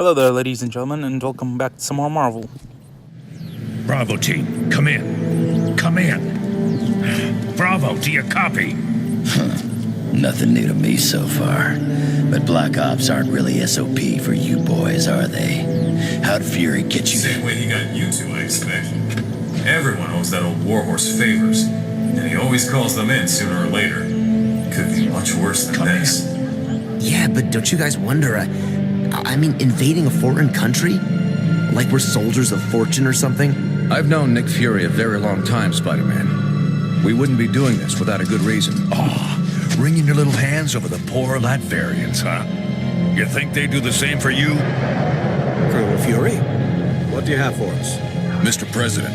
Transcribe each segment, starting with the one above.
Hello there, ladies and gentlemen, and welcome back to some more Marvel. Bravo team, come in. Come in. Bravo, do you copy? Nothing new to me so far. But Black Ops aren't really SOP for you boys, are they? How'd Fury get you? Same way he got you two, I expect. Everyone owes that old warhorse favors, and he always calls them in sooner or later. Could be much worse than this. Yeah, but don't you guys wonder, I mean, invading a foreign country? Like we're soldiers of fortune or something? I've known Nick Fury a very long time, Spider-Man. We wouldn't be doing this without a good reason. Wringing your little hands over the poor Latverians, huh? You think they do the same for you? Colonel Fury, what do you have for us? Mr. President,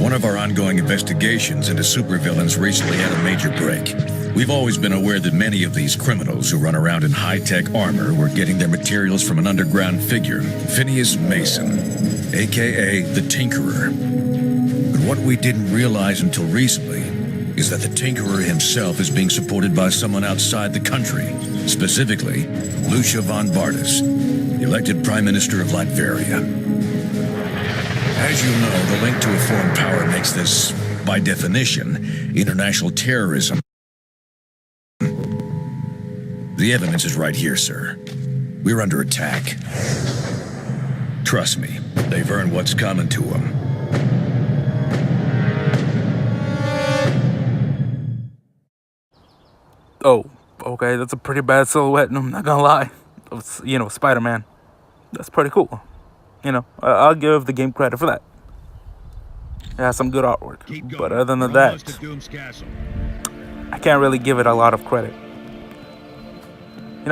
one of our ongoing investigations into supervillains recently had a major break. We've always been aware that many of these criminals who run around in high-tech armor were getting their materials from an underground figure, Phineas Mason, a.k.a. the Tinkerer. But what we didn't realize until recently is that the Tinkerer himself is being supported by someone outside the country, specifically Lucia von Bardas, elected Prime Minister of Latveria. As you know, the link to a foreign power makes this, by definition, international terrorism. The evidence is right here, sir. We're under attack. Trust me, they've earned what's coming to them. Oh, okay, that's a pretty bad silhouette, I'm not gonna lie. Spider-Man. That's pretty cool. I'll give the game credit for that. It has some good artwork. But other than that, I can't really give it a lot of credit.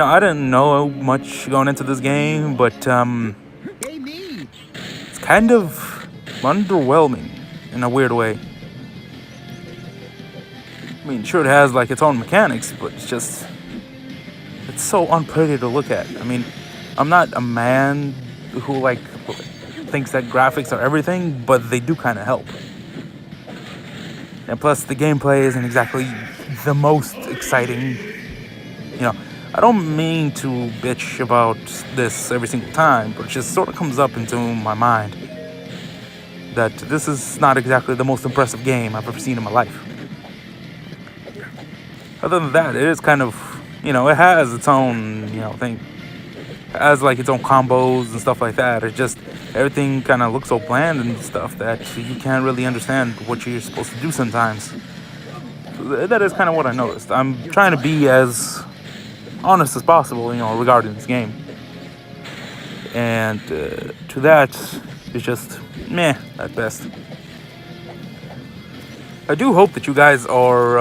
I didn't know much going into this game, but it's kind of underwhelming in a weird way. I mean, sure, it has like its own mechanics, but it's so unpretty to look at. I mean, I'm not a man who thinks that graphics are everything, but they do kind of help. And plus, the gameplay isn't exactly the most exciting. I don't mean to bitch about this every single time, but it just sort of comes up into my mind that this is not exactly the most impressive game I've ever seen in my life. Other than that, it is kind of, it has its own, thing. It has its own combos and stuff like that. It just, everything kind of looks so bland and stuff that you can't really understand what you're supposed to do sometimes. So that is kind of what I noticed. I'm trying to be as honest as possible, regarding this game. And to that, it's just meh at best. I do hope that you guys are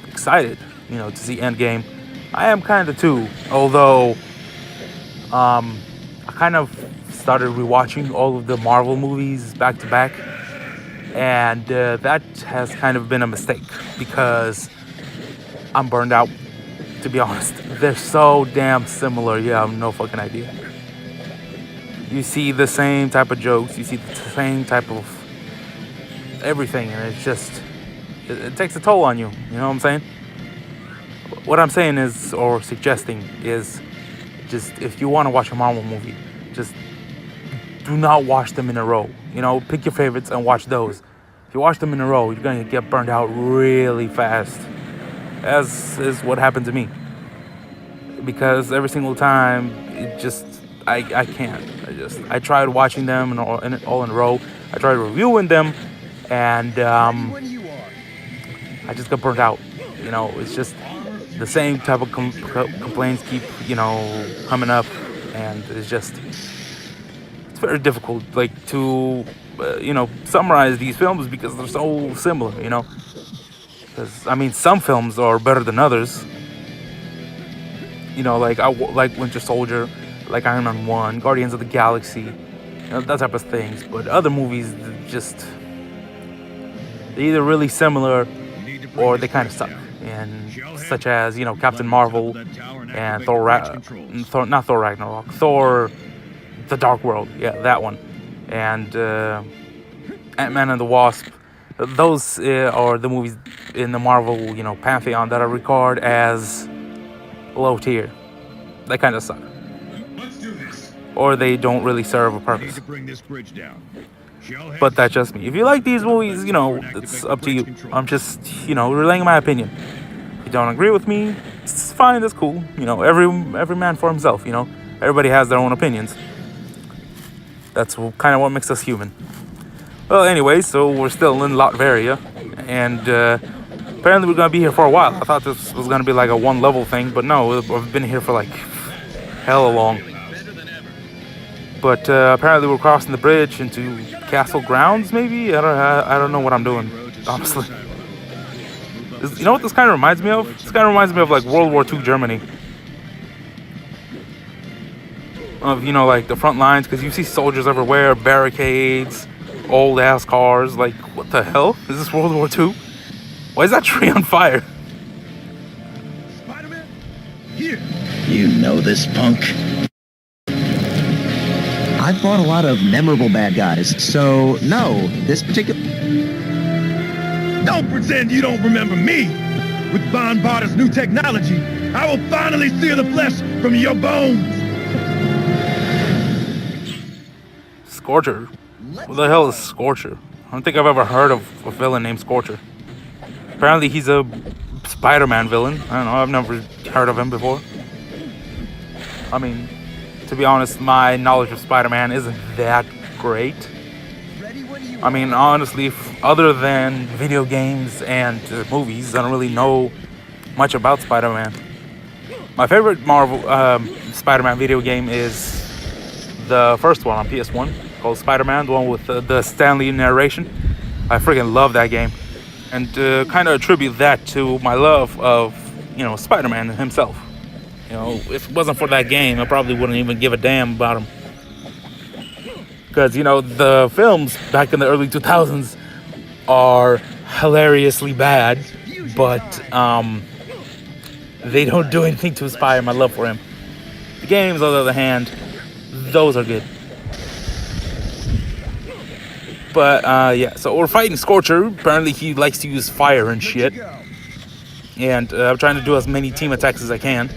excited, to see Endgame. I am kind of too, although I kind of started rewatching all of the Marvel movies back to back, and that has kind of been a mistake because I'm burned out. To be honest, they're so damn similar. You have no fucking idea. You see the same type of jokes, you see the same type of everything, and it's just it takes a toll on you. You know what I'm saying? What I'm saying is, or suggesting is, just if you want to watch a Marvel movie, just do not watch them in a row. Pick your favorites and watch those. If you watch them in a row, you're gonna get burned out really fast. As is what happened to me. Because every single time, it just, I can't. I tried watching them all in a row. I tried reviewing them, and I just got burnt out. It's just the same type of complaints keep, coming up, and it's very difficult, to, summarize these films because they're so similar, Because, some films are better than others. Like Winter Soldier, like Iron Man 1, Guardians of the Galaxy, that type of things. But other movies, they're either really similar or they kind of suck. And such as, Captain Marvel and not Thor Ragnarok, Thor The Dark World, yeah, that one. And Ant-Man and the Wasp. Those are the movies in the Marvel, pantheon that I regard as low tier. They kind of suck. or they don't really serve a purpose. But that's just me. If you like these movies, you know, it's up to you. I'm just, you know, relaying my opinion. If you don't agree with me, it's fine, that's cool. You know, every man for himself, you know. Everybody has their own opinions. That's kind of what makes us human. Well, anyway, so we're still in Latveria, and apparently we're going to be here for a while. I thought this was going to be like a one-level thing, but no, we've been here for like hella long. But apparently we're crossing the bridge into castle grounds, maybe? I don't know what I'm doing, honestly. You know what this kind of reminds me of? This kind of reminds me of like World War II Germany. Of, you know, like the front lines, because you see soldiers everywhere, barricades, old ass cars. Like, what the hell? Is this World War II? Why is that tree on fire? Spider-Man? Here. You know this punk? I've fought a lot of memorable bad guys, so no, this particular... Don't pretend you don't remember me! With Von Barter's new technology, I will finally sear the flesh from your bones! Scorcher? What the hell is Scorcher? I don't think I've ever heard of a villain named Scorcher. Apparently he's a Spider-Man villain. I don't know, I've never heard of him before. I mean, to be honest, my knowledge of Spider-Man isn't that great. I mean, honestly, other than video games and movies, I don't really know much about Spider-Man. My favorite Marvel Spider-Man video game is the first one on PS1, called Spider-Man, the one with the Stan Lee narration. I freaking love that game. And kind of attribute that to my love of, you know, Spider-Man himself. You know, if it wasn't for that game, I probably wouldn't even give a damn about him. Because, you know, the films back in the early 2000s are hilariously bad, but they don't do anything to inspire my love for him. The games, on the other hand, those are good. But, yeah, so we're fighting Scorcher. Apparently he likes to use fire and shit. And I'm trying to do as many team attacks as I can.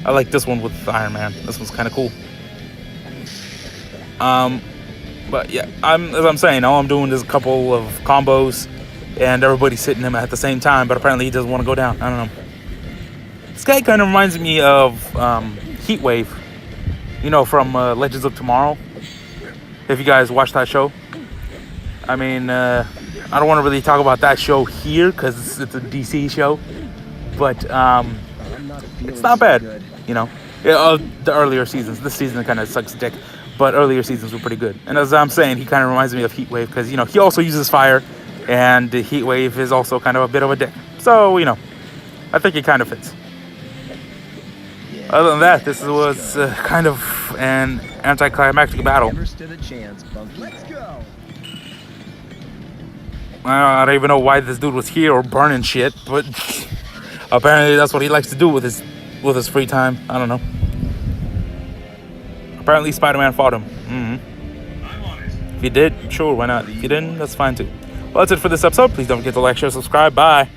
I like this one with Iron Man. This one's kind of cool. But yeah, as I'm saying, all I'm doing is a couple of combos, and everybody's hitting him at the same time. But apparently he doesn't want to go down. I don't know. This guy kind of reminds me of Heatwave, you know, from Legends of Tomorrow. If you guys watch that show, I mean, I don't want to really talk about that show here because it's a DC show, but it's not bad. You know, the earlier seasons. This season kind of sucks dick, but earlier seasons were pretty good. And as I'm saying, he kind of reminds me of Heatwave because, you know, he also uses fire, and Heatwave is also kind of a bit of a dick. So, you know, I think it kind of fits. Other than that, this was kind of an anticlimactic battle. I don't even know why this dude was here or burning shit, but apparently that's what he likes to do with his free time. I don't know. Apparently Spider-Man fought him. If you did, sure, why not? If you didn't, that's fine too. Well, that's it for this episode. Please don't forget to like, share, subscribe. Bye.